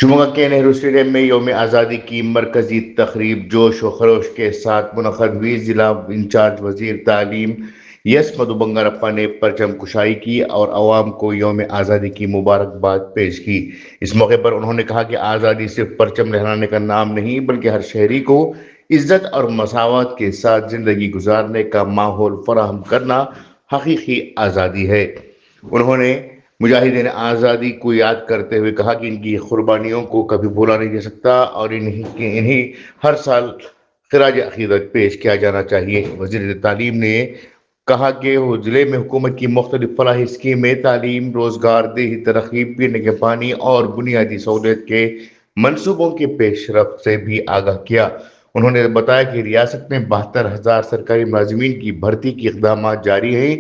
शिमोगा के नेहरू स्टेडियम में यौम आज़ादी की मरकजी तकरीब जोश व खरोश के साथ मुनक़द हुई। जिला इंचार्ज वजीर तालीम यस मधु बंगारप्पा ने परचम कुशाई की और अवाम को यौम आज़ादी की मुबारकबाद पेश की। इस मौके पर उन्होंने कहा कि आज़ादी सिर्फ परचम लहराने का नाम नहीं, बल्कि हर शहरी को इज्जत और मसावत के साथ जिंदगी गुजारने का माहौल फराहम करना हकीकी आज़ादी है। उन्होंने मुजाहिदीन आज़ादी को याद करते हुए कहा कि इनकी कुर्बानियों को कभी भूला नहीं जा सकता और इन्हीं हर साल खिराज अकीदत पेश किया जाना चाहिए। वज़ीर तालीम ने कहा कि वो जिले में हुकूमत की मुख्तलिफ फलाही स्कीमें, तालीम, रोजगार, देही तरक्की, पीने के पानी और बुनियादी सहूलियत के मनसूबों की पेशरफ से भी आगाह किया। उन्होंने बताया कि रियासत में 72,000 सरकारी मुलाजमीन की भर्ती की इक़दाम जारी हैं,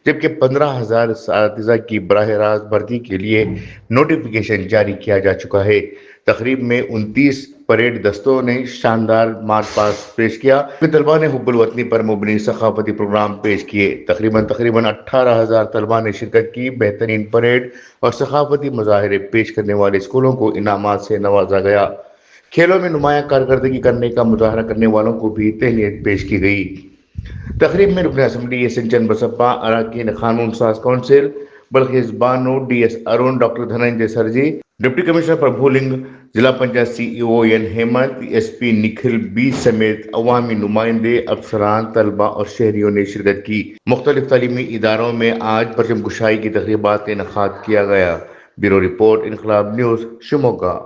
जबकि 15,000 असातिज़ा की बराह रास्त भर्ती के लिए नोटिफिकेशन जारी किया जा चुका है। तकरीब में 29 परेड दस्तों ने शानदार मार्च पास्ट पेश किया। तलबा ने हुब्बुल वतनी पर मुबनी सकाफती प्रोग्राम पेश किए। तकरीबन 18,000 तलबा ने शिरकत की। बेहतरीन परेड और सकाफती मुजाहरे पेश करने वाले स्कूलों को इनामात से नवाजा गया। खेलों में नुमाया कारकर्दगी करने का मुजाहरा करने वालों को भी तहनीत पेश की गई। तकरीब में रुकन असम्बली एसएन चंद बसप्पा, अरकान कानून साज council Bilkis Bano, DS Arun, doctor Dhananjay Sarji, deputy commissioner Prabhuling, जिला panchayat CEO N Hemant, SP Nikhil B समेत अवामी नुमाइंदे, अफसरान, तलबा और शहरियों ने शिरकत की। मुख्तलिफ तालीमी इदारों में आज परचम कुशाई की तकरीबात का इनेकाद किया गया। ब्यूरो रिपोर्ट, इनकलाब न्यूज, शिमोगा।